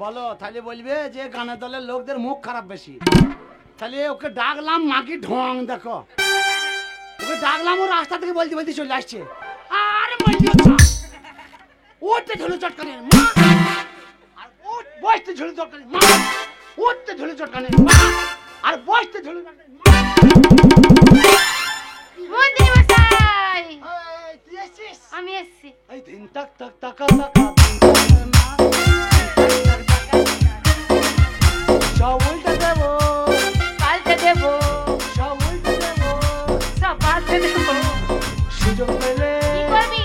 বলো তাহলে বলবে যে গানের দলের লোকদের মুখ খারাপ বেশি। তাহলে ওকে ডাকলাম মাগি ঢং দেখো, ওকে ডাকলাম ও রাস্তা থেকে বলতে বলতে চলে আসছে। আরে ওতে ঝুলে চটকানে মা, আর বসতে ঝুলে চটকানে মা, উঠতে ঝুলে চটকানে মা, আর বসতে ঝুলে চটকানে মা। মন্ত্রী মশাই তুই এসেছিস? আমি এসেছি। এই দিন তাক তাক টাকা টাকা সব উল্টে দেবো, পাল্টে দেবো, সব উল্টে দেবো, সব পাল্টে দেবো। সুযোগ পেলে। কি করবি?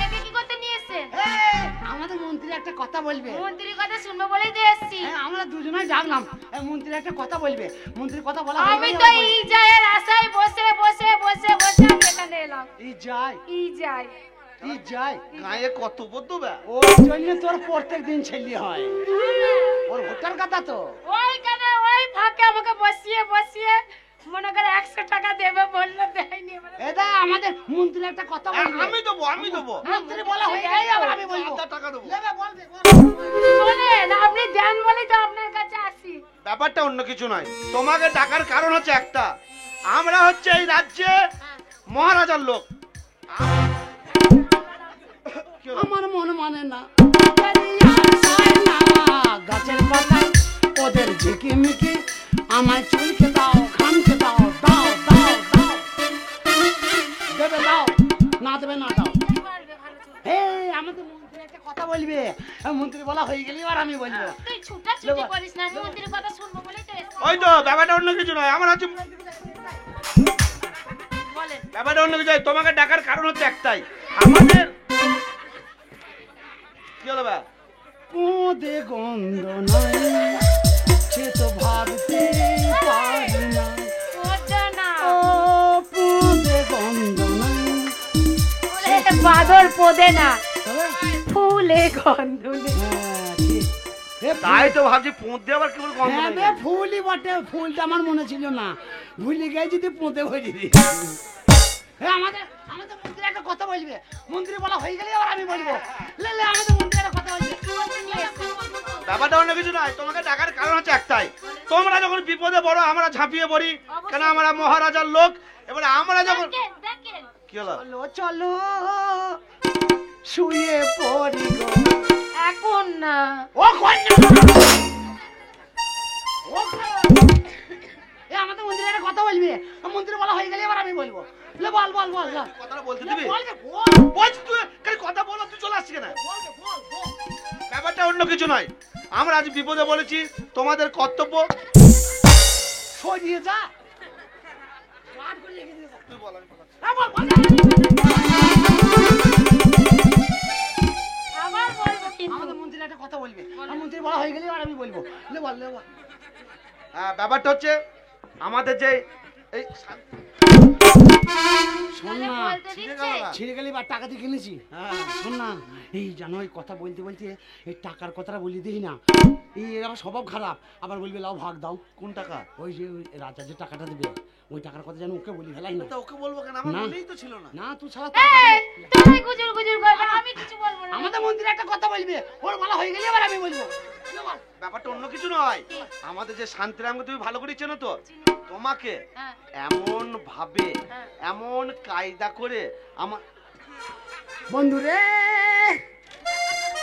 একে কি করতে নিয়ে এসেছেন? আমাদের মন্ত্রী একটা কথা বলবে। মন্ত্রীর কথা শুনবো বলেই তো এসেছি। আমরা দুজনেই ডাকলাম, মন্ত্রী একটা কথা বলবে। মন্ত্রীর কথা বলা আমি তো ই যায়ের আশায় বসে বসে বসে বসে আমি এখানে এলাম। ই যায়, ই যাই ই যায় গায়ে কত বদবে ওর জন্য তোর প্রত্যেক দিন ছেলে হয়, ওর ভোটার কথা তো। ওইখানে ওই ফাঁকে আমাকে বসিয়ে বসিয়ে মনে করে 100 টাকা দেবে বললো, দেয়নি। এটা আমাদের মন্ত্রী একটা কথা বলবে। আমি দেবো মন্ত্রী বলা হয়ে গেলে আবার আমি বলবো। টাকা দেবো। লেবে বলবে, শোনেন, আপনি দেন বলেই তো আপনার কাছে আসি। ব্যাপারটা অন্য কিছু নয়, তোমাকে ডাকার কারণ হচ্ছে একটা, আমরা হচ্ছে এই রাজ্যে মহারাজার লোক। আমার মন মানে না গাছের পাতায় ওদের ঝিকিমিকি, আমায় চুলকে দাও, খামকে দাও, দাও দাও দাও, দেবে দাও, না দেবে না দাও। আমাদের মন্ত্রী একটা কথা বলবে, মন্ত্রী বলা হয়ে গেলে এবার আমি বলবো। তুই ছুটাছুটি করিস না, মন্ত্রীর কথা শুনবো বলেই তো এসেছি। ওই তো ব্যাপারটা অন্য কিছু নয়, আমার হচ্ছে বলেন। ব্যাপারটা অন্য কিছু নয়, তোমাকে ডাকার কারণ হচ্ছে একটাই, আমাদের কি হলো ব্যাপার? পোদে গন্ধ নাই সে তো ভাবতে পারি না, ওটা না, ও পোদে গন্ধ নাই। ওরে বাদর পদে না, তবে ফুলে গন্ধ নেই। তাই তো ভাবছি পোঁত দিয়ে আবার কি বলে গন্ধ হ্যাঁ নেই। ফুলই বটে, ফুলটা আমার মনে ছিল না, ভুলে গিয়ে যদি পোঁতে হয়ে দিদি। আমাদের আমাদের মন্ত্রী একটা কথা বলবে, মন্ত্রী বলা হয়ে গেলে আবার আমি বলবো। লে লে আমাদের মন্ত্রী একটা কথা বলবে। ব্যাপারটা অন্য কিছু নয়, তোমাকে ডাকার কারণ হচ্ছে একটাই, তোমরা যখন বিপদে পড়ো আমরা ঝাঁপিয়ে পড়ি, কেন আমরা মহারাজার লোক। এবারে আমরা যখন দেখেন, দেখেন। কি হলো? চলো চলো শুয়ে পড়ি গো। এখন না, ও কন্যা, ও এ আমাদের মন্ত্রী একটা কথা বলবে, মন্ত্রী বলা হয়ে গেলে এবার আমি বলবো। লে বল বল বল বল। কথাটা বলতে লে দিবি? বল রে, বল বলছি তুই খালি কথা বলো, তুই চলে আসছিস কেন? বল রে, বল বল। ব্যাপারটা অন্য কিছু নয়, আমরা আজ বিপদে বলেছি, তোমাদের কর্তব্য সরিয়ে যা। কাট করে রেখে দিয়ে যা। তুই বল, আমি কথা- হ্যাঁ, বল, বল। আবার বলবো কিন্তু। আমাদের মন্ত্রী একটা কথা বলবে, মন্ত্রী বলা হয়ে গেলে এবার আমি বলবো। লে বল লে বল। হ্যাঁ, ব্যাপারটা হচ্ছে আমাদের যে এই শোন না, বলতে দিচ্ছে। ছিঁড়ে গেলে বা টাকা দিয়ে কিনেছি। হ্যাঁ শোন না, এই জানো ওই কথা বলতে বলতে এই টাকার কথাটা বলি দিই না, এই এরা স্বভাব খারাপ, আবার বলবে লাও ভাগ দাও। কোন টাকা? ওই যে ওই রাজা যে টাকাটা দেবে, ওই টাকার কথা যেন ওকে বলি ফেলাই না। তা ওকে বলবো কেন, আমার না। মনেই তো ছিল না। না তুই ছাড়া এই, তুমি গুজুর গুজুর করবে, আমি কিছু বলবো না। আমাদের মন্ত্রী একটা কথা বলবে, ওর বলা হয়ে গেলে এবার আমি বলবো। লে বল। ব্যাপারটা অন্য কিছু নয়, কি? আমাদের যে শান্তিরামকে তুমি ভালো করে চেনো তো, চিনি। তোমাকে হ্যাঁ, এমন ভাবে হ্যাঁ। এমন কায়দা করে আমার বন্ধুরে,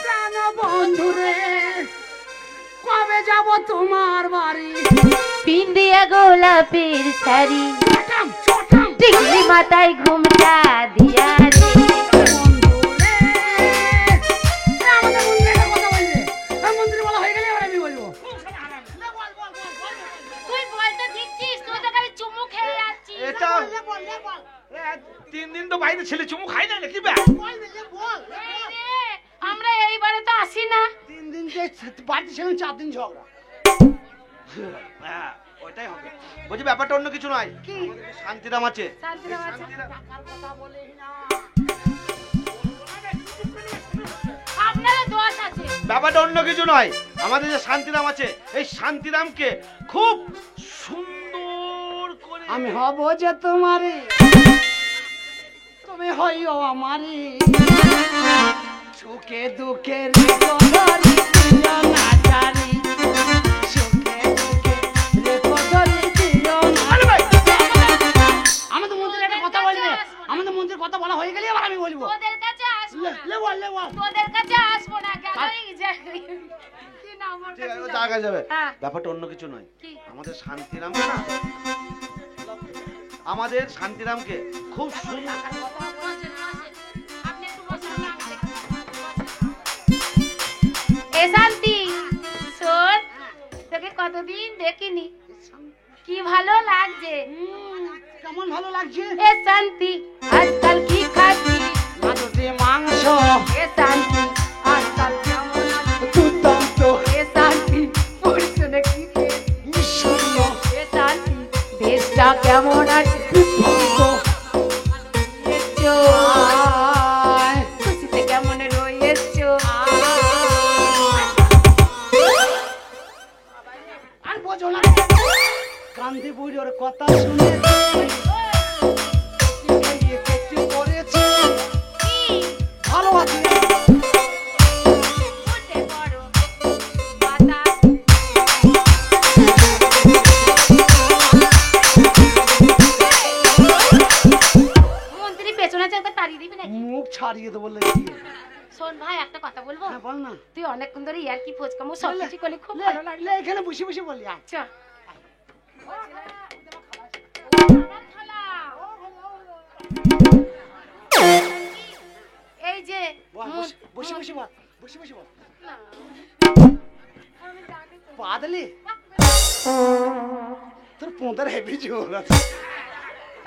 প্রাণ বন্ধুরে, কবে যাব তোমার বাড়ি? পিন্দিয়া গোলাপের শাড়ি, চটাম চটাম টিকলি মাথায় ঘুমটা দিয়া রে। বন্ধুরে, আমাদের মন্ত্রী একটা কথা বলবে, মন্ত্রী বলা হয়ে গেলে এবার আমি বলবো। তুই বলতে দিচ্ছিস, তুই তো খালি চুমু খেয়ে যাচ্ছিস। এটা বল লে বল 3 দিন তো বাইরে ছেলে চুমু খাই না নাকি বে? বল লে বল। এই রে, আমরা এইবারে তো আসি না। 3 দিন যে বাড়িতে ছিলাম 4 দিন ঝগড়া। হ্যাঁ, ওইটাই হবে। বলছি ব্যাপারটা অন্য কিছু নয়, কি? আমাদের যে শান্তিরাম আছে, শান্তিরাম আছে। টাকার কথা বলেই না। আপনারও দোষ আছে। ব্যাপারটা অন্য কিছু নয়, আমাদের যে শান্তিরাম আছে, এই শান্তিরামকে খুব সুন্দর করে আমি হব যে তোমারে, তুমি হইও আমারে, সুখে দুঃখে রেখো ধরি দিও না জানি, সুখে দুঃখে রেখো ধরি দিও না। আরে ভাই, আমাদের মন্দিরে একটা কথা বলবে, আমাদের মন্দিরের কথা বলা হয়ে গেলে আবার আমি বলবো। তোদের কাছে আসবো না, লে বল, লে বল। তোদের কাছে আসবো না, গেলেই যাই। কি না আমার ঠিক কাছে আছে, যাবো। জায়গা যাবে। হ্যাঁ। ব্যাপারটা অন্য কিছু নয়। কি? আমাদের শান্তিরামকে না, আমাদের শান্তিরামকে খুব সুন্দর। বসেন, বসেন। আপনি একটু বসেন না, আমি দেখি। এ শান্তি, শোন, তোকে কতদিন দেখিনি, কি ভালো লাগছে। কেমন ভালো লাগছে? এ শান্তি, আজকাল কি খাচ্ছিস? মাছটি মাংস এ শান্তি, আজকাল কেমন আছিস? দুর্দান্ত এ শান্তি, পরিশোনে কি খেয়েছিস? সুন্দর এ শান্তি, দেশটা কেমন আছে? বিভক্ত এসছো, আয় খুশিতে কেমন রয়েছো? আর বোঝো না কান্দি বুড়ির কথা শুনে একটু করেছে কি? ভালো আছে উঠে পড়ো, বাতাস। মন্ত্রী পেছনে আছে, ওকে তাড়িয়ে দিবি নাকি? মুখ ছাড়িয়ে দেবো লেগে শোন ভাই, একটা কথা বলবো? হ্যাঁ বল না তুই অনেকক্ষণ ধরে ইয়ার কি ফোচকামো সব কিছু করলে খুব লে, ভালো লাগলো। লে, এখানে বসে বসে বলি আয়। আচ্ছা, এই যে বল, বসে বসে বল বসে বসে বল না, পাদলি তোর পোঁতার হেভি জোর আছে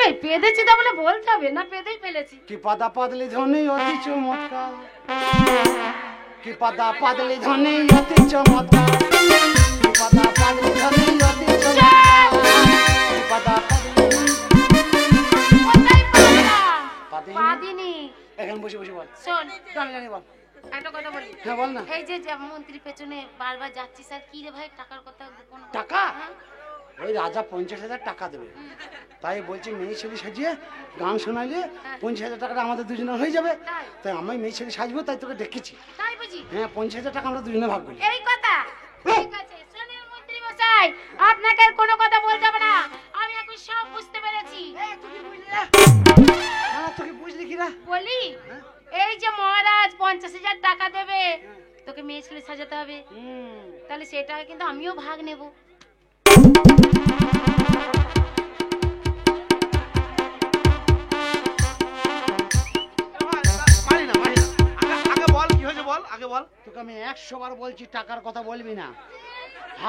এই পেদেছি তা বলে বলতে হবে না, পেদেই ফেলেছি। কি পাতা পাদলি ধনে অতি চমৎকার, কি পাতা পাদলি ধনে অতি চমৎকার, কি পাতা পাদলি ধনে অতি চমৎকার, কি পাতা পাদলি কোথায় পাদলাম? পাদিনি। পাদিনি। এখানে বসে বসে বল শোন, জানি জানি বল একটা কথা বলি। হ্যাঁ বল না এই যে যে মন্ত্রী পেছনে বারবার যাচ্ছিস, আর কি রে ভাই, টাকার কথা গোপন কথা? টাকা? হ্যাঁ? ওই রাজা 50,000 টাকা দেবে, তাই বলছি মেয়ে ছেলে সাজিয়ে গান শোনাইলে 50,000 টাকাটা আমাদের দুজনের হয়ে যাবে, তাই? তাই আমি মেয়ে ছেলে সাজবো, তাই তোকে ডেকেছি। তাই বুঝি? হ্যাঁ 50,000 টাকা আমরা দুজনে ভাগ করি। এই কথা ঠিক আছে। শোনেন মন্ত্রী মশাই, আপনাকে আর কোনো কথা বলতে হবে না, আমি এখন সব বুঝতে পেরেছি। হ্যাঁ তোকে বুঝলি কিনা বলি, হ্যাঁ? এই যে মহারাজ 50,000 টাকা দেবে, তোকে মেয়ে ছেলে সাজাতে হবে, তাহলে সেটা কিন্তু আমিও ভাগ নেব। মারি না, মারি না। আগে বল কি হয়েছে, বল আগে বল। তোকে আমি 100 বার বলছি টাকার কথা বলবি না,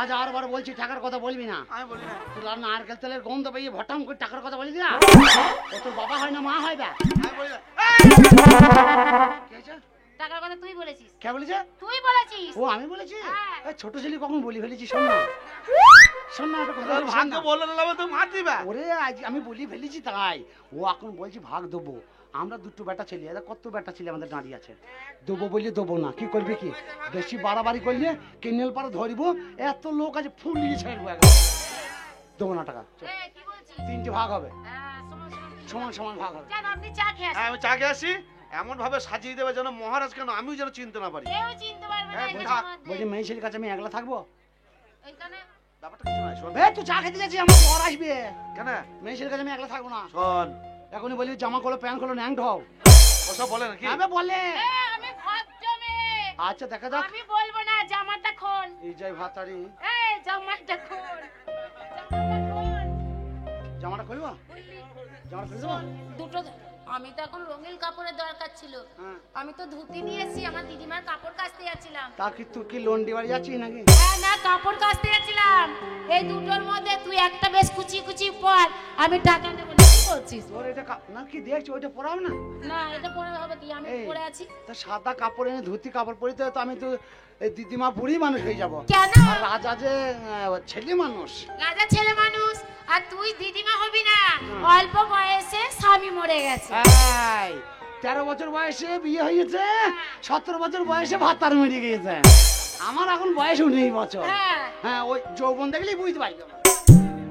1000 বার বলছি টাকার কথা বলবি না। আমি বলি না, তোর আর নারকেল তেলের গন্ধ পেয়ে ভটাম করে টাকার কথা বলবি না। ও তোর বাবা হয় না মা হয় না। আমি বলি না। কি হয়েছে? টাকার কথা তুই বলেছিস, কে বলেছে? তুই বলেছিস। ও আমি বলেছি? হ্যাঁ। এই ছোট ছেলে কখন বলি ফেলেছি, শোন না শোন না একটা কথা তোর বলি, শোন ভাগ্য না। বললো না তো মার দিবা। ওরে আজ আমি বলি ফেলেছি, তাই ও এখন বলছি ভাগ দেবো। আমরা দুটো বেটা ছেলে, এরা কত বেটা ছেলে আমাদের দাঁড়িয়ে আছে, দেবো বললে দেবো না, কি করবি কি, বেশি বাড়াবাড়ি করলে কেনেল পারে ধরবো, এত লোক আছে ফুলিয়ে ছাড়বো একদম। দেবো না টাকা, চল। এই, কি বলছিস? 3টে ভাগ হবে, হ্যাঁ, সমান সমান। সমান সমান ভাগ হবে। জান, আপনি চা খেয়ে হ্যাঁ, আসুন। আমি চা খেয়ে আসি। এমন ভাবে সাজিয়ে দেবে যেন মহারাজ কেন আমিও যেন চিনতে না পারি। কেউ চিনতে পারবে না হ্যাঁ, এই বলছি, দেশের মধ্যে। বলছি মেয়ে ছেলের কাছে আমি একলা থাকবো? এইখানে ব্যাপারটা কিছু নয়, শোন। তুই চা খেতে যাচ্ছি, আমার বর আসবে, কেন? মেয়ে ছেলের কাছে আমি একলা থাকবো না। শোন, এখনই বলি জামা খোলো, প্যান্ট খোলো, ন্যাংট হও। ওসব বলে নাকি? আবে বলে। আমি ভদ্র মেয়ে, আচ্ছা দেখা যাক। আমি বলবো না, জামাটা খোল। এই যাই ভাতারি, এই জামাটা খোল, জামাটা খোল। জামাটা খুলবো, বুঝলি? জামাটা খুলে দেবো। দুটো আমি তো এখন রঙিন কাপড়ের দরকার ছিল, হ্যাঁ। আমি তো ধুতি নিয়ে এসেছি, আমার দিদিমার কাপড় কাচতে যাচ্ছিলাম। তা কি তুই কি লন্ডি বাড়ি যাচ্ছিস নাকি? হ্যাঁ, না কাপড় কাচতে যাচ্ছিলাম। এই দুটোর মধ্যে তুই একটা বেশ কুচি কুচি পর, আমি টাকা নেবো না। কি করছিস? তোর এটা না কি দেখছি, ওইটা পরাও না। না, এটা পরে হবে কি, আমি এই, পরে আছি। তা সাদা কাপড় এনে ধুতি কাপড় পরিতে তো আমি তো এই দিদিমা বুড়ি মানুষ হয়ে যাব। কেন? আর রাজা যে ছেলে মানুষ। রাজা ছেলে মানুষ, আর তুই দিদিমা হবি না। অল্প বয়সে স্বামী মরে গেছে। এই 13 বছর বয়সে বিয়ে হয়েছে, 17 বছর বয়সে ভাতার মেরে গিয়েছে। আমার এখন বয়স 19 বছর। হ্যাঁ। হ্যাঁ, ওই যৌবন দেখলেই বুঝতে পারি।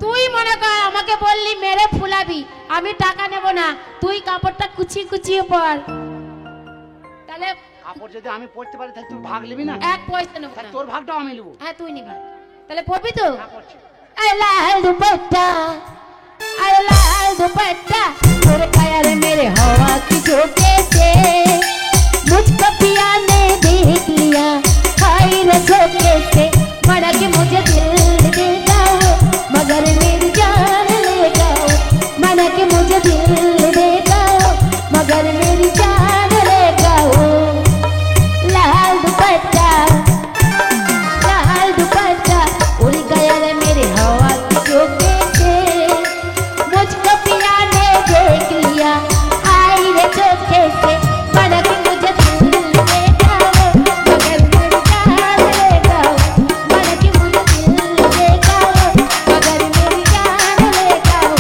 তুই মনে কর আমাকে বললি মেরে ফুলাবি, আমি টাকা নেব না, তুই কাপড়টা কুচিয়ে কুচিয়ে পর। তাহলে কাপড় যদি আমি পড়তে পারি তাহলে তুই ভাগ নিবি না? এক পয়সা নেবো তাহলে না। তোর ভাগটাও আমি নেবো। হ্যাঁ তুই নিবি। তাহলে পড়বি তো? হ্যাঁ, পড়ছি। लाल दुपट्टा अरे लाल दुपट्टा तेरे कायर मेरे हवा की झोंके से मुझको पिया ने देख लिया खाई रसोके से मरा के मुझे दिल दे जाओ मगर मेरी जान ले जाओ मरा के मुझे दिल दे जाओ मगर मेरी जान ले जाओ लाल दुपट्टा उड़ गया रे मेरे हवा की झोंके से मुझको पिया ने देख लिया आई रे झोंके से मरा के मुझे दिल ले जाओ मगर मेरी जान ले जाओ मरा के मुझे दिल ले जाओ मगर मेरी जान ले जाओ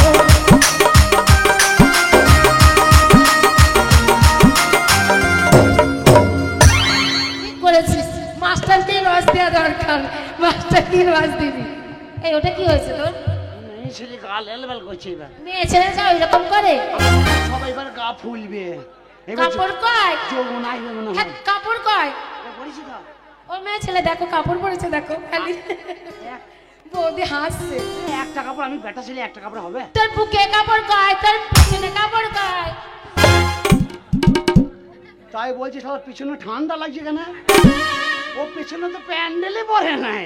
করেছিস মাস্টারকে রস দেওয়া দরকার মাস্টারকে রস দিবি এই ওটা কি হয়েছে তোর এই ছেলে গাল এলবেল করছে এবার। মেয়ে ছেলে যাও এরকম করে সবাই এবার গা ফুলবে। এবার কাপড় কয় যৌবন আসবে মনে হ্যাঁ, হয়। কাপড় কয় করেছি তো? ওর মেয়ে ছেলে দেখো কাপড় পরেছে দেখো খালি বৌদি হাসছে একটা কাপড় আমি বেটা ছেলে একটা কাপড় হবে? তোর বুকে কাপড় কয় তোর পিছনে কাপড় কয় তাই বলছি সবার পিছনে ঠান্ডা লাগছে কেন? ও পিছনে তো প্যান্ডেলে পরে নাই।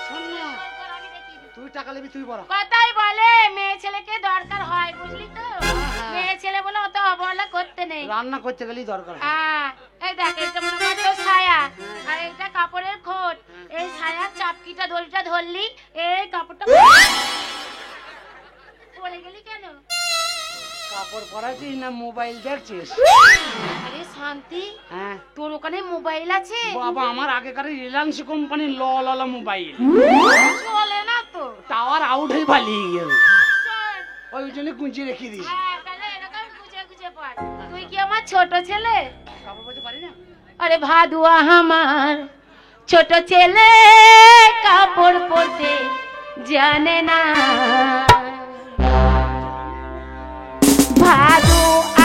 শোন না, তুই টাকা নিবি তুই বড়। কথাই বলে মেয়ে ছেলেকে দরকার হয় বুঝলি তো মেয়ে ছেলে বলে অত অবহেলা করতে নেই রান্না করতে গেলেই দরকার হয়। এই দেখ এটা মনে কর তোর ছায়া আর এটা কাপড়ের খোট এই ছায়ার চাপকিটা দড়িটা ধরলি এই কাপড়টা পড়ে গেলি কেন কাপড় পরাছিস না মোবাইল দেখছিস? আরে শান্তি হ্যাঁ তোর ওখানে মোবাইল আছে বাবা, আমার আগেকার রিলায়েন্স কোম্পানির ল মোবাইল চলে না তো টাওয়ার আউট হয়ে পালিয়ে গেল, চল। ওই জন্য কুঞ্চি রেখে দিস। হ্যাঁ, তাহলে এরকম গুছিয়ে গুছিয়ে পড়। তুই কি আমার ছোট ছেলে? কাপড় পরতে পারি না? আরে ভাদুয়া আমার ছোট ছেলে কাপড় পরতে জানে না ভাদু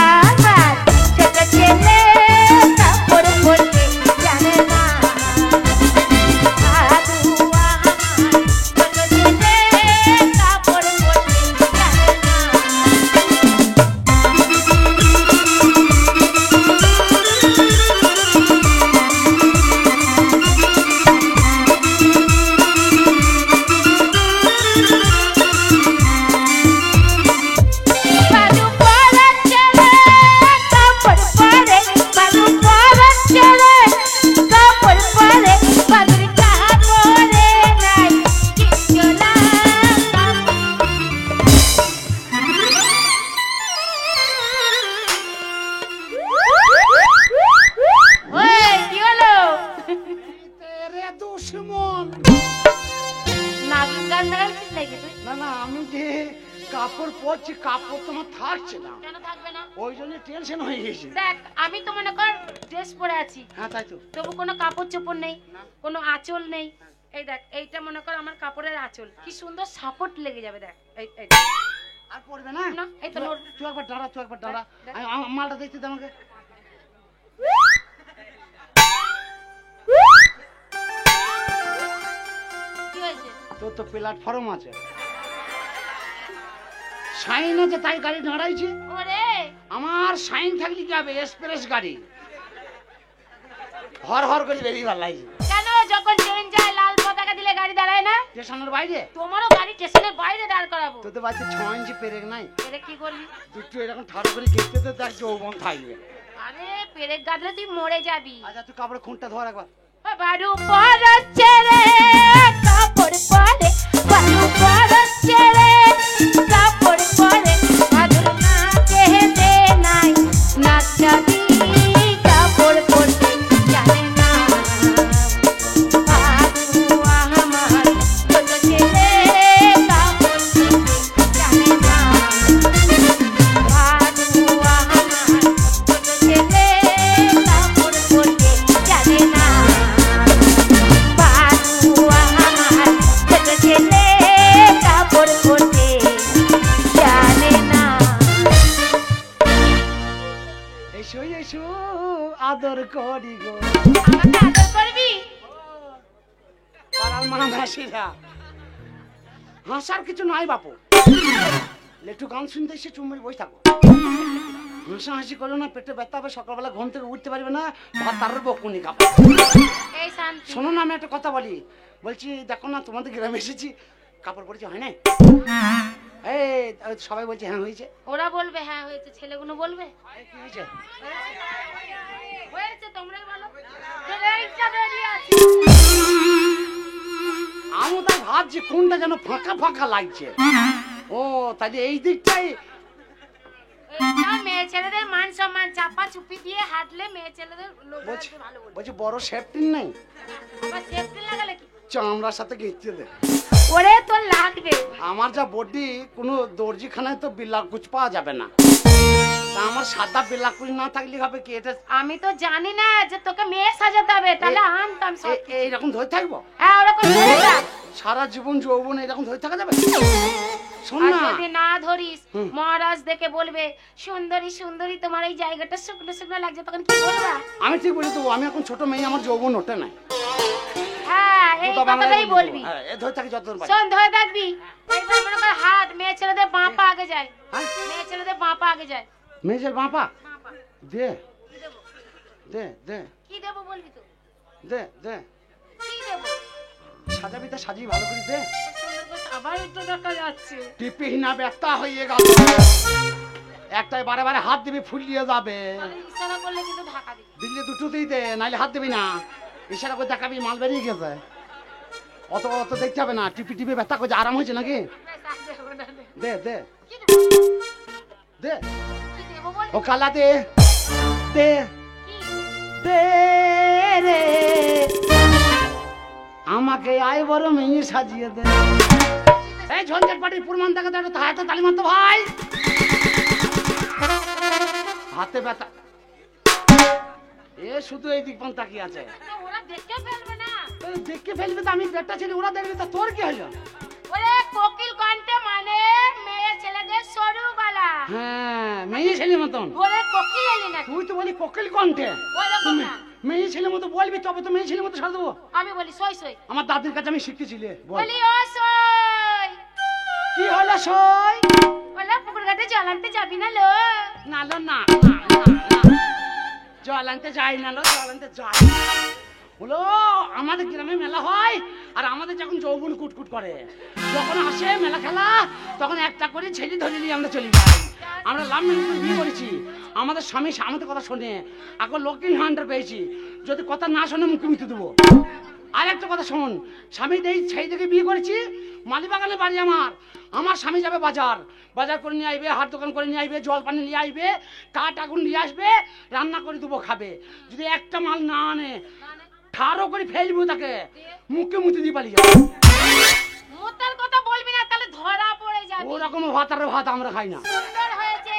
আমার ছোট ছেলে কাপড় পরতে জানে না ভাদু আমার ছোট ছেলে কাপড় পরতে জানে না বালু পরা ছেলে কাপড় পরে বালু পরা ছেলে কাপড় পরে বালুর কাহা পরে নাই কিচলা ওই কি হলো তেরে দুশ্মন। নাগিন গান লাগাইছিস নাকি তুই না না, আমি যে কাপড় পরছি কাপড় তোমার থাকছে না, কেন থাকবে না ওই জন্য টেনশন হয়ে গেছে। দেখ আমি তো মনে কর ড্রেস পরে আছি হ্যাঁ তাই তো। তবু কোনো কাপড় চোপড় নেই কোনো আঁচল নেই এই দেখ এইটা মনে কর আমার কাপড়ের আঁচল কি সুন্দর সাপোর্ট লেগে যাবে দেখ এই এই আর পড়বে না? না, এই তো নোট। তুই একবার দাঁড়া, তুই একবার দাঁড়া। দেখ। আমার মালটা দেখতে দে আমাকে। কি হয়েছে তোর তো প্ল্যাটফর্ম আছে, সাইন আছে তাই গাড়ি দাঁড়াইছে। ওরে আমার সাইন থাকলে কি হবে? এক্সপ্রেস গাড়ি হর হর করে বেরিয়ে ভালো লাগছে। কেন যখন ট্রেন যায় লাল পতাকা দিলে গাড়ি দাঁড়ায় না স্টেশনের বাইরে তোমারও গাড়ি স্টেশনের বাইরে দাঁড় করাবো তোদের বাড়িতে 6 ইঞ্চি পেরেক নাই? এটা কি করবি তুই একটু এরকম ঠাড়ো করে দেখতে তো দেখ যৌবন থাকবে। আরে পেরেক গাদলে তুই মরে যাবি আচ্ছা তুই কাপড়ে খুঁটটা ধর একবার। বাড়ু পড়ছে রে কাপড় পরে বাড়ু পড়ছে রে কাপড় পরে ভাদুর নাচে দে নাই নাচাবি কাপড় পরতে জানে না ভাদু আমার ছোট ছেলে কাপড় পরতে জানে না ভাদু আমার ছোট ছেলে কাপড় পরতে জানে না ভাদু আমার ছোট ছেলে করি গো। আমাকে আদর করবি? পাড়ার মা মাসিরা হাসার কিছু নাই বাপু, একটু গান শুনতে এসে চুম্বি বসে থাকো। হাসাহাসি করো না, পেটে ব্যথা হবে, সকালবেলা ঘুম থেকে উঠতে পারবে না, ভাত তার বকুনি খাবো। এই শান্তি। শোনো না, আমি একটা কথা বলি, বলছি দেখো না তোমাদের গ্রামে এসেছি, কাপড় পরেছি হয় না? এই সবাই বলছে হ্যাঁ হয়েছে। ওরা বলবে হ্যাঁ হয়েছে, ছেলেগুলো বলবে কি হয়েছে? হয়েছে, তোমরাই বলো। এইটা বেরিয়ে আছে। আমি তাই ভাবছি কোনটা যেন ফাঁকা ফাঁকা লাগছে। ও তাহলে এই দিকটাই এইটা মেয়ে ছেলেদের মান সম্মান, চাপা চুপি দিয়ে হাঁটলে মেয়ে ছেলেদের লোকরা বলছি একটু ভালো বলবে। বলছি বড় সেফটি নেই, আবার সেফটি লাগালে কি? চামড়ার সাথে গেঁথে দে। ওরে তোর লাগবে। আমার যা বডি, কোনো দর্জিখানায় তো বিলাকুচ পাওয়া যাবে না। তা আমার সাদা বিলাকুচ না থাকলে হবে কি? এটা আমি তো জানি না যে তোকে মেয়ে সাজাতে হবে, তাহলে আনতাম সব। এইরকম ধরে থাকবো হ্যাঁ ওরকম ধরে থাক। সারা জীবন যৌবন এরকম ধরে থাকা যাবে? শোন আর না, যদি না ধরিস, হুম। মহারাজ দেখে বলবে সুন্দরী সুন্দরী তোমার এই জায়গাটা শুকনো শুকনো লাগছে, তখন কি বলবা? আমি ঠিক বলি তো, আমি এখন ছোট মেয়ে, আমার যৌবন ওঠে নাই। হ্যাঁ এই তো বাংলায় কথাটাই বলি তো। বলবি। হ্যাঁ, এ ধরে থাকি যতদিন পারি। শোন ধরে থাকবি। এইবার মনে কর হাত, মেয়ে ছেলেদের বাঁ পা আগে যায়, হ্যাঁ? মেয়ে ছেলেদের বাঁ পা আগে যায়। মেয়েদের বাপা বাঁ পা। দে কি দেবো? দে দে কি দেবো বলবি তো? দে দে, কি দেবো? সাজাবি তা সাজিয়ে ভালো করে দে। সুন্দর করে আবার একটু দেখা যাচ্ছে। টিপি না ব্যথা হয়ে গেল, একটাই বারে বারে হাত দিবি ফুলিয়ে যাবে। তাহলে ইশারা করলে কিন্তু ঢাকা দিবি। দিল্লি দুটোতেই দে, নাইলে হাত দিবি না। ইশারা করে দেখাবি মাল বেরিয়ে গেছে। অত অত দেখতে হবে না, টিপি টিপি ব্যথা করছে, আরাম হয়েছে নাকি? ব্যাস, আর দেবো না, দে। দে দে কি দেবো? দে, কি দেবো বল? ও কালা দে দে কি? দে রে, আমাকে আয় বড় মেয়ে সাজিয়ে দে। এই ঝঞ্ঝট পাটির প্রমাণ দেখে তো একটা হাতে তালি মারতো ভাই। হাতে ব্যথা, এ শুধু এই দিক পান তাকিয়ে আছে। তো ওরা দেখে ফেলবে না। তো দেখে ফেলবে তো, আমি পেটটা ছিল, ওরা দেখবে তো, তোর কি হলো? ওরে কোকিল কণ্ঠে মানে মেয়ে ছেলেদের সরু গলা। হ্যাঁ, মেয়ে ছেলে মতন। ওরে কোকিল এলি না। তুই তো বলি কোকিল কণ্ঠে, ওরকম না। মেয়ে ছেলে মতো বলবি, তবে তো মেয়ে ছেলে মতো সাজ দেবো। আমি বলি সই সই। আমার দাদির কাছে আমি শিখতেছিলে। বল বলি ও সই। কি হলো সই? ওলা পুকুর ঘাটে জল আনতে যাবি না লো? না লো, না না না না, জল আনতে যাই না লো, জল আনতে যাই না। হলো আমাদের গ্রামে মেলা হয়, আর আমাদের যখন যৌবন কুটকুট করে, যখন আসে মেলা খেলা, তখন একটা করে ছেলে ধরে নিয়ে আমরা চলে যাই। আমরা লাভ ম্যারেজ বিয়ে করেছি, আমাদের স্বামী আমাদের কথা শোনে, এখন লক্ষ্মী ভান্ডার পেয়েছি, যদি কথা না শোনে মুখে মিটে দেবো। আর একটা কথা শোন, স্বামী এই ছেলে থেকে বিয়ে করেছি, মালিবাগানে বাড়ি আমার। আমার স্বামী যাবে বাজার, বাজার করে নিয়ে আসবে, হাট দোকান করে নিয়ে আসবে, জল পানি নিয়ে আসবে, কাঠ আগুন নিয়ে আসবে, রান্না করে দেবো, খাবে। যদি একটা মাল না আনে, ঠাড়ো করে ফেলবো তাকে, মুখে মুতে দিয়ে পালিয়ে যাবো। মুতার কথা বলবি না, তাহলে ধরা পড়ে যাবি। ওরকম ভাত আর ভাত আমরা খাই না। সুন্দর হয়েছে,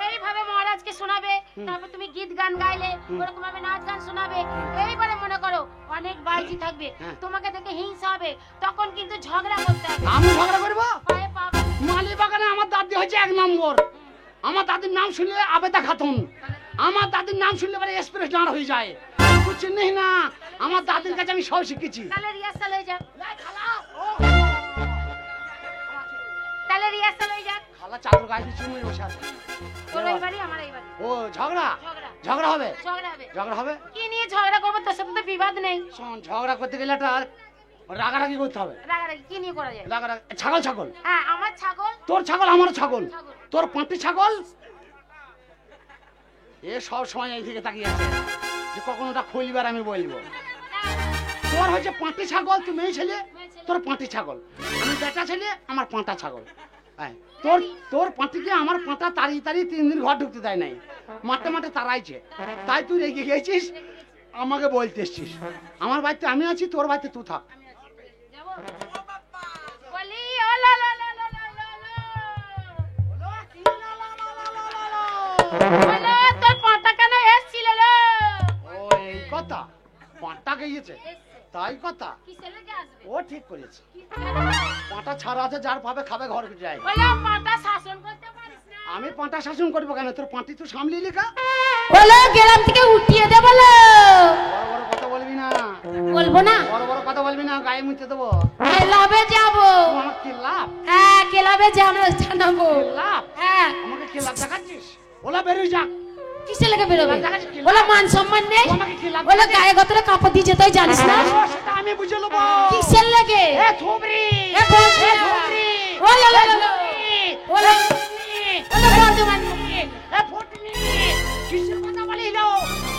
এইভাবে মহারাজকে শোনাবে, তারপর তুমি গীত গান গাইলে, ওরকম ভাবে নাচ গান শোনাবে। এইবারে মনে করো অনেক বাইজি থাকবে, তোমাকে দেখে হিংসা হবে, তখন কিন্তু ঝগড়া করতে হবে। আমি ঝগড়া করবো? ভয়ে পাবে। মালিবাগানে আমার দাদি হয়েছে 1 নম্বর। আমার দাদির নাম শুনলে আবেদা খাতুন, আমার দাদির নাম শুনলে পরে এক্সপ্রেস দাঁড় হয়ে যায়। তুই চিনিস না, আমার দাদির কাছে আমি সব শিখেছি। তাহলে রিহার্সাল হয়ে যাক। তাহলে রিহার্সাল হয়ে যাক। খালা চাদর গায়ে দিয়ে চুমুই বসে আছে। তোর এই বাড়ি আমার এই বাড়ি। ও ঝগড়া, ঝগড়া। ঝগড়া হবে, ঝগড়া হবে। ঝগড়া হবে। কি নিয়ে ঝগড়া করবো? তোর সাথে তো বিবাদ নেই। শোন, ঝগড়া করতে গেলে একটা রাগারাগি করতে হবে। রাগারাগি কি নিয়ে করা যায়? রাগারাগি, ছাগল ছাগল, হ্যাঁ আমার ছাগল। তোর ছাগল আমারও ছাগল, ছাগল। তোর পাঁটি ছাগল। এ সব সময় এই দিকে তাকিয়ে আছে যে কখন ওটা খুলবার আমি বলবো। তোর হচ্ছে পাঁটি ছাগল, তুই মেয়ে ছেলে, তোর পাঁটি ছাগল। আমি বেটা ছেলে, আমার পাঁটা ছাগল। হ্যাঁ, তোর তোর পাঁটিকে আমার পাঁটা তাড়িয়ে তাড়িয়ে 3 দিন ঘর ঢুকতে দেয় নাই, মাঠে মাঠে তাড়াইছে। তাই তুই রেগে গেছিস, আমাকে বলতে এসছিস। আমার বাড়িতে আমি আছি, তোর বাড়িতে তুই থাক। যাবো? বলি ও লা লা লা লা লা লা লা। বলো তোর পাটা কেন এসছিল লো? ও এই কথা, পাঁটা গিয়েছে তাই কথা। কিসের লেগে আসবে? ও ঠিক করেছে, পাঁটা ছাড়া আছে, যার পাবে খাবে ঘরে যায়। বলো পাটা শাসন করতে পারিস না? আমি পাঁটা শাসন করবো কেন? তোর পাঁটি তো সামলিলি কা? বলো গ্রাম থেকে উঠিয়ে দে বলো। বড় বড় কথা বলবি না, বলবো না, বড় বড় কথা বলবি না, গায়ে মুতে দেবো। ক্লাবে যাবো। আমার কি লাভ? হ্যাঁ ক্লাবে যাবো, জানাবো। লাভ? হ্যাঁ আমাকে কি লাভ দেখাচ্ছিস? ওলা বেরোই যাক। কিসে লেগে বেরোবে? দেখাচ্ছিস কি লাভ? বলো মান সম্মান নেই। ও আমাকে কি লাভ বলো দেখাচ্ছিস? গায়ে গতরে কাপড় দিয়ে যেতে হয়, জানিস না? ও, সেটা আমি বুঝে নেবো। কিসের লেগে? এ থুবড়ি, এ বলছি এ না। থুবড়ি, বলো এ বলো থুবড়ি, বলো এ থুবড়ি, বলো বর্ধমান। এ ফুটনি। কিসের কথা বলিস লো?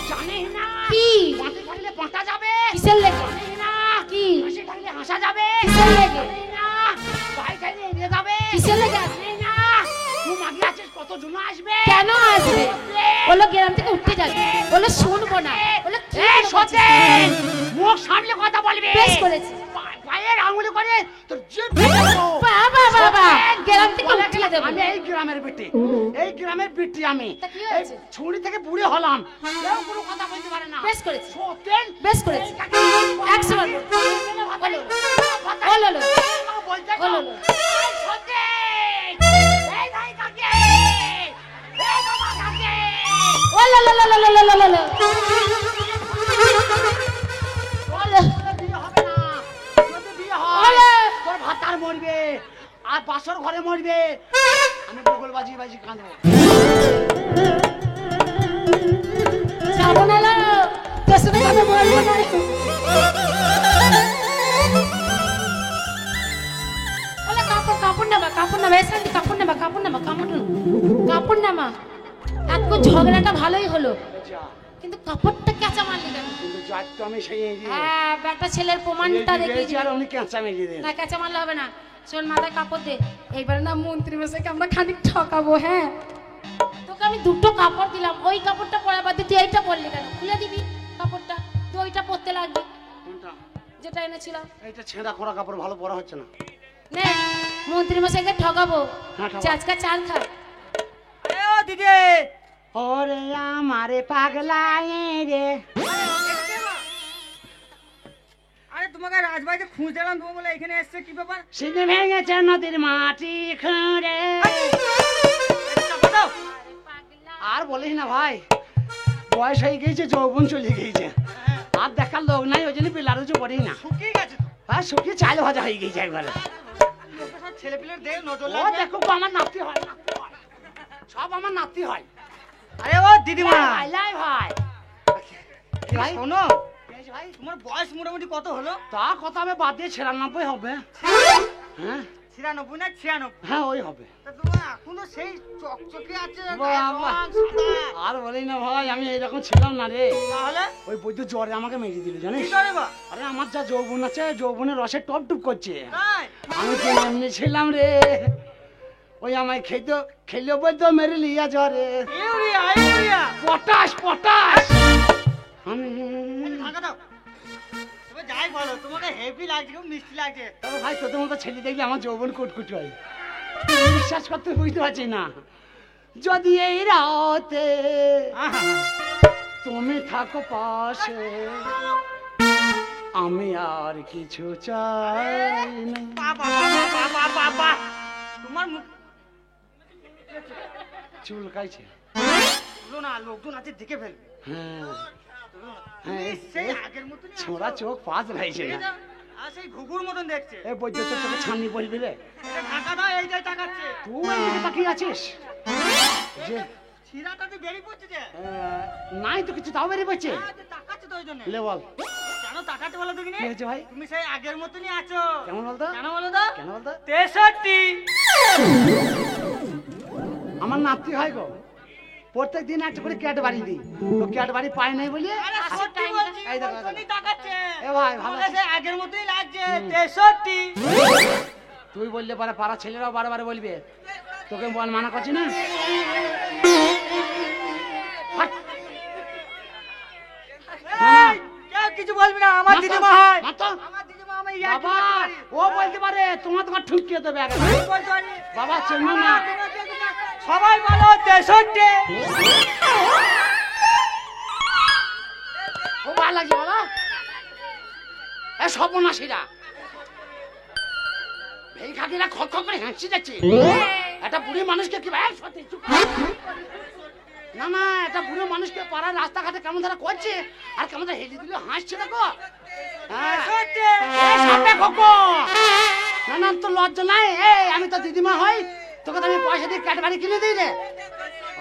জানিস না? কি? পাঁটি থাকলে পাঁটা যাবে। কিসের লেগে? জানিস না? কি? হাসি থাকলে হাসা যাবে। কিসের লেগে? জানিস না? ভাই থাকলে এড়িয়ে যাবে। কিসের লেগে? জানিস না? তুই মাগি আছিস, কত জন আসবে। কেন আসবে? বলো গ্রাম থেকে উঠতে যাবে। বলো শুনবো না। বলো কি এ বলছিস? সতেন, মুখ সামলে কথা বলবি। বেশ করেছি। পায়ের আঙুলে করে তোর জিভ ভেঙে দেবো। বাবা বাবা গ্রাম থেকে উঠিয়ে দেবো। আমি এই গ্রামের বেটি, এই গ্রামের বেটি আমি। তা কি এই হয়েছে? ছুরি থেকে বুড়ি হলাম, কেউ কোনো কথা বলতে পারে না। বেশ করেছি। সতেন, বেশ করেছি। 100 বার বলো। বলো বলো বলতে বলো। সতেন, এই ভাই কাকে, এই বাবা কাকে। বলো বলো বলো বলো বলো। বলো বিয়ে হবে না, যদি বিয়ে হয় বলো। তোর ভাতার মরবে আর বাসর ঘরে মরবে, আমি বগল বাজি বাজি কাঁদবো। যাবো না লো, তোর সঙ্গে কথা বলবো না। বলো কাপড় কাপড় নেবা, কাপড় নেবা, এসান্তি কাপড় নেবা, কাপড় নেবা, কাপড় নেবা। এত ঝগড়াটা ভালোই হলো, যা, কিন্তু কাপড়টা কেঁচা মারলি কেন? কিন্তু যার তো আমি সেই হ্যাঁ বেটা ছেলের প্রমাণটা দেখিয়ে আর উনি ক্যাঁচা মেরে দেন। না কাঁচা মারলে হবে না। শোন মাথায় কাপড় দে। এইবার না মন্ত্রী মশাইকে আমরা খানিক ঠকাবো। হ্যাঁ তোকে আমি দুটো কাপড় দিলাম, ওই কাপড়টা পরা বাদ দিয়ে তুই এইটা পরলি কেন? খুলে দিবি কাপড়টা, তুই ওইটা পরতে লাগবি কোনটা? যেটা এনেছিলাম। এইটা ছেঁড়া খোড়া কাপড় ভালো পরা হচ্ছে না। নে মন্ত্রী মশাইকে ঠকাবো। হ্যাঁ, ঠকাবো। চাচকা চাল খা। আরে ও দিদি, ওরে আমারে পাগলায় রে। আরে তোমাকে রাজবাড়িতে খুঁজলাম, তুমি বলে এখানে এসছে, কি ব্যাপার? সিঁড়ি ভেঙেছে নদীর মাটি খুঁড়ে। আর বলিস না ভাই, বয়স হয়ে গেছে, যৌবন চলে গেছে, আর দেখার লোক নাই, ওই জন্য পিলার উঁচু পড়ি না। শুকিয়ে গেছে তো। আর শুকিয়ে চাল ভাজা হয়ে গেছে একবারে। ছেলে পিলের দেখ নজর ও লাগবে। দেখো আমার নাতি হয়, নাতি হয়। সব আমার নাতি হয়। আরে ও দিদিমা, ভাই লাই ভাই। কি ভাই? শোনো, কি হয়েছে ভাই? তোমার বয়স মোটামুটি কত হলো? তা কথা আমি বাদ দিয়ে 96 হবে। হ্যাঁ 96 না 96? হ্যাঁ ওই হবে। তা তোমার এখনো সেই চকচকে আছে, বাবা। রং সাদা। আর বলি না ভাই, আমি এইরকম ছিলাম না রে। তাহলে ওই বৈদ্য জ্বরে আমাকে মেরে দিল কি জানিস। করে বা? আরে আমার যা যৌবন আছে, যৌবনের রসে টপ টুপ করছে। তাই? আমি তো এমনি ছিলাম রে। ওই আমায় খেলো বৈদ্য মেরে লিয়া জ্বরে। Urea, urea. Potash potash. আমি ঢাকা দাও। তুমি যাই বলো, তোমাকে হেভি লাগছে, খুব মিষ্টি লাগছে। তবে ভাই তোদের মতো ছেলে দেখলে আমার যৌবন কুটকুট হয়। বিশ্বাস করতে বুঝতে পারছি না। যদি এই রাতে আহা, তুমি থাকো পাশে, আমি আর কিছু চাই না। বাবা, বাবা, বাবা, বাবা। তোমার মুখ চুলকাইছে। গুলো না, লোকজন আছে দেখে ফেলবে। হ্যাঁ তুমি হ্যাঁ, সেই আগের মতনই আছো। ছোড়া চোখ পাঁচ রাইছে এই না। যে, আর সেই ঘুঘুর মতন দেখছে। এ বৈদ্যুত তোকে ছানি বলবি রে। এটা ঢাকা দাও, এইটাই তাকাচ্ছে। তুই এদিকে তাকিয়ে আছিস যে শিরাটাতে বেরিয়ে পড়ছে যে। নাই তো কিছু, তাও বেরিয়ে পড়ছে। হ্যাঁ, তো তাকাচ্ছে তো ওই জন্য। লে বল কেন তাকাচ্ছে বলো তো কিনে? কি হয়েছে ভাই? তুমি সেই আগের মতনই আছো। কেমন বলতো? কেন বলো তো? কেন বলতো? 63। আমার নাতি হয় গো, প্রত্যেক দিন একটা করে ক্যাট বাড়ি দিই, তো ক্যাট বাড়ি পায় নাই বলে। আরে সত্যি বলছি, এই দেখো, ওই জন্যই তাকাচ্ছে। এ ভাই, ভালো বলে আছিস? সেই আগের মতোই লাগছে, 63। তুই বললে পারে পাড়া ছেলেরাও বারবার বলবে, তোকে বল মানা করছি না। হাট। এই, কেউ কিছু বলবি না, আমার মাতো, দিদিমা হয়। মাতো। আমার দিদিমা, আমি ইয়ার্কি বাবা করতে পারি। ও বলতে পারে, তোমার ঠুকিয়ে দেবে আগে। আমি বলতে পারি। বাবা চেনো না। সবাই বলো 63। ও ভালো লাগছে বলো। এ সর্বনাশীরা, ভিখারিরা খক খক করে হাসি যাচ্ছে। একটা বুড়ি মানুষকে কি ভাই সত্যি চুপ কর। না না একটা বুড়ো মানুষকে পাড়ার রাস্তাঘাটে কেমন ধরা করছে আর কেমন ধরা হেলি দিলে হাসছে দেখো। হ্যাঁ। এই সাপে খোকো। না না তো লজ্জা নাই। এই আমি তো দিদিমা হই, তোকে তো আমি পয়সা দিয়ে ক্যাডবারি কিনে দিই রে।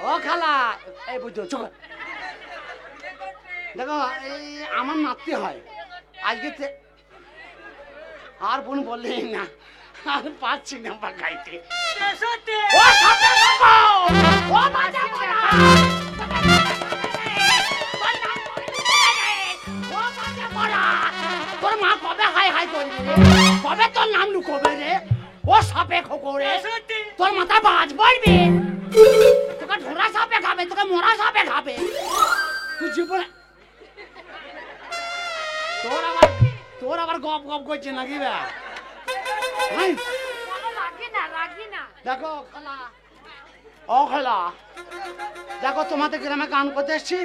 ও খালা এই বুঝছো চোখ দেখো, এই আমার নাতি হয় আজকে আর বোন বললেই না, আর পাচ্ছি না বা খাইতে। ও সাপে খোকো, ও বাজা বড়া, ও বাজা বড়া, তোর মা কবে হাই হাই করবি রে? কবে তোর নাম লুকোবে রে? ও সাপে খোকো রে, তোর মাথা বাজ পড়বে, তোকে ঢোরা সাপে খাবে, তোকে মরা সাপে খাবে। তুই জীবনে তোর আবার গপ গপ করছে নাকি বে? দেখো খালা, ও খালা দেখো, তোমাদের গ্রামে গান করতে এসছি,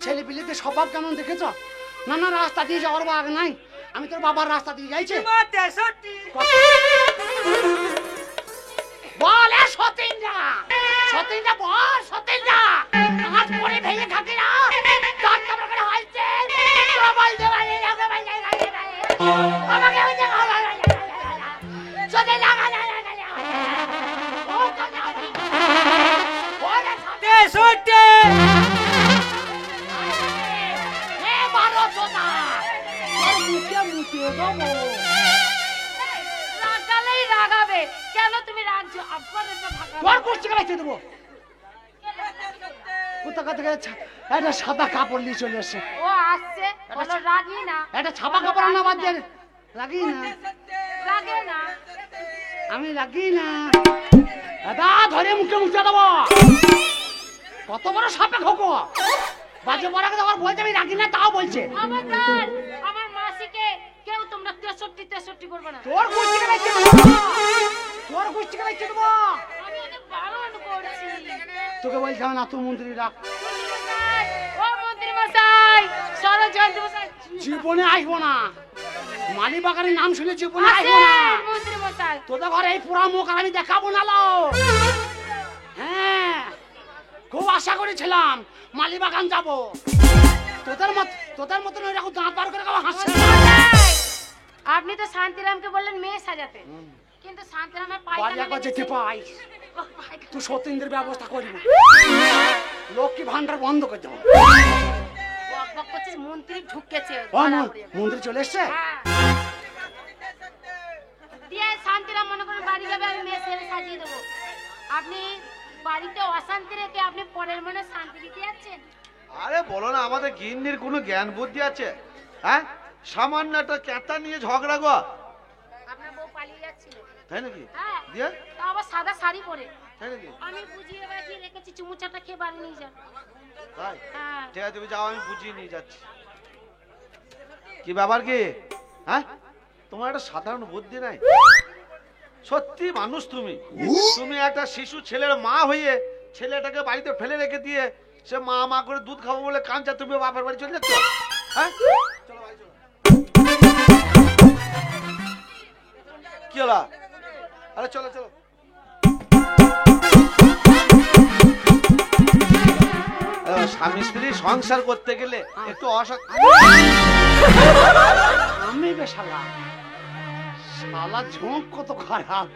ছেলে পিলিতে স্বভাব কেমন দেখেছ? না না রাস্তা দিয়ে যাওয়ার বাগ নাই, আমি তোর বাবার রাস্তা দিয়ে যাইছি। বলে সতীনরা, সতীনরা বল, সতীনরা আজ পরে ভেঙে থাকে না, তার কেমন করে হয়েছে সবাই দেওয়া নেই, আমাকে ওই যে সতীন লাগা রাগাবে কেন? তুমি রাখছো তোর করছি গেছে দেবো কোথা থেকে একটা সাদা কাপড় নিয়ে চলে এসছে। ও আসছে বলো রাগি না, একটা ছাপা কাপড় আনা বাদ দিয়ে লাগি না, লাগে না, আমি লাগি না দাদা, ধরে মুখে মুখে দেবো। কত বড় সাপে খোকো, বাজে বড় কথা বলছে আমি রাগি না, তাও বলছে। আমার মাসিকে কেউ তোমরা 63 করবে না। তোর গোষ্ঠী গেছে তোর গোষ্ঠী গেছে দেবো, আমি ওকে বারণ করছি। তোকে বলছে না তুই মন্ত্রী রাখ। ও মন্ত্রী মশাই, ষড়যন্ত্র মশাই, জীবনে আসবো না, মালি বাগানের নাম শুনে জীবনে আসবো না। মন্ত্রী মশাই তোদের ঘরে এই পুরা মুখ আমি দেখাবো না লো। হ্যাঁ খুব আশা করেছিলাম মালিবাগান যাবো, তোদের মতন এরকম দাঁত বার করে হাসছে। আপনি তো শান্তিরামকে বললেন মেয়ে সাজাতে, কিন্তু শান্তিরামের বাড়ি একবার যেতে পাই, তুই সতীন্দ্রের ব্যবস্থা করবি, লক্ষ্মী ভান্ডার বন্ধ করে দেবো। মন্ত্রী ঢুকেছে, মন্ত্রী চলে এসছে। দিয়ে শান্তিরাম মনে করেন বাড়ি যাবে, আমি মেয়ে ছেলে সাজিয়ে দেবো। আপনি বাড়িতে অশান্তি রেখে আপনি পরের মনে শান্তি দিতে যাচ্ছেন। আরে বলো না, আমাদের গিন্নির কোনো জ্ঞান বুদ্ধি আছে? হ্যাঁ, সামান্য একটা ক্যাটা নিয়ে ঝগড়া গো। আপনার বউ পালিয়ে যাচ্ছিল, তাই নাকি? হ্যাঁ, দিয়ে তা আবার সাদা শাড়ি পরে। তাই নাকি? আমি বুঝিয়ে বাজিয়ে রেখেছি, চুমুচাটা খেয়ে বাড়ি নিয়ে যান। তাই হ্যাঁ, ঠিক আছে, তুমি যাও, আমি বুঝিয়ে নিয়ে যাচ্ছি। কি ব্যাপার কি? হ্যাঁ, তোমার একটা সাধারণ বুদ্ধি নাই। সত্যি মানুষ তুমি, তুমি একটা শিশু ছেলের মা হয়ে ছেলেটাকে বাড়িতে ফেলে রেখে দিয়ে সে মা মা করে দুধ খাবো বলে কাঁচা, তুমি বাপের বাড়ি চলে যাচ্ছ। হ্যাঁ, চলো বাড়ি চলো। কি হলো? আরে চলো চলো। স্বামী স্ত্রী সংসার করতে গেলে একটু আমি বেশালা শালা ঝোঁক কত খারাপ,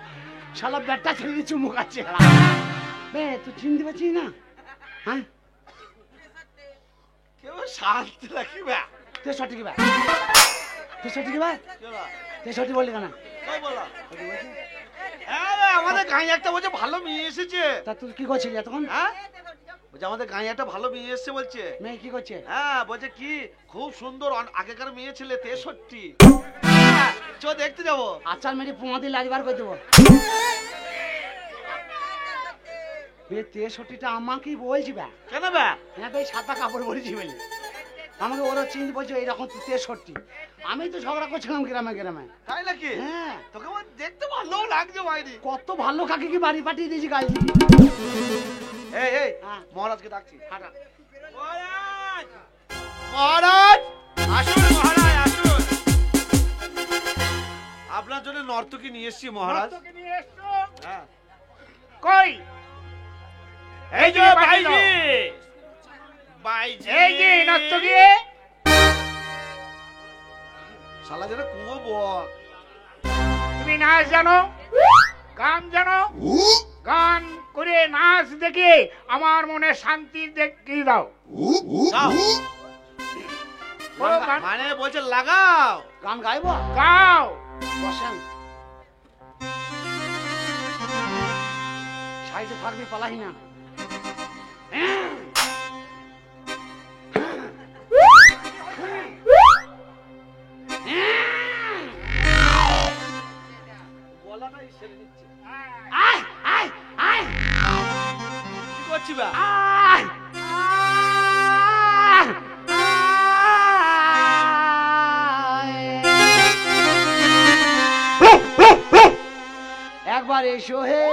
শালা বেটা ছেলে চুমু খাচ্ছে। বে তুই চিনতে পারছিস না? হ্যাঁ কেউ শান্তি রাখিবে। 63 কি বে? 63 কি বে? 63 বললি কেন? আমাদের গাঁয়ে একটা বলছে ভালো মেয়ে এসেছে। তা তুই কি করছিলি এতক্ষণ? হ্যাঁ, বলছে আমাদের গাঁয়ে একটা ভালো মেয়ে এসেছে বলছে। মেয়ে কি করছে? হ্যাঁ, বলছে কি খুব সুন্দর, আগেকার মেয়ে ছিল 63। চ দেখতে যাবো। আচার মেরে পুঁয়া দিয়ে লাজবার করে দেবো। 63টা আমাকেই বলছি বে। কেন বে? হ্যাঁ ভাই সাদা কাপড় বলেছি বলে আমাকে ওরা চিনতে বলছে এইরকম 63। আমি তো ঝগড়া করছিলাম গ্রামে গ্রামে। তাই নাকি? হ্যাঁ, তোকে দেখতে ভালো লাগছে বাইরে। কত ভালো কাকে কি বাড়ি পাঠিয়ে দিয়েছি গাড়ি। এই এই হ্যাঁ। মহারাজকে ডাকছি। হাঁটা। মহারাজ, মহারাজ আসুন, মহারাজ আসুন। আপনার জন্য নর্তকী নিয়ে এসেছি মহারাজ। হ্যাঁ, কই এই যে এইদিকে পাঠিয়ে বাইজি দাও। বাইজি এই যে নর্তকী শালা যেন কুয়ো বল। তুমি নাচ জানো গান জানো গান করে নাচ দেখে আমার মনে শান্তি দেখিয়ে দাও যাও। বলো গান মানে বলছে লাগাও। গান গাইবো? গাও বসেন। সাইডে থাকবি, পালাহি না। গলাটাই সেরে দিচ্ছে। আয় আয় আয় কি করছি বা? আয় আয় একবার এসো হে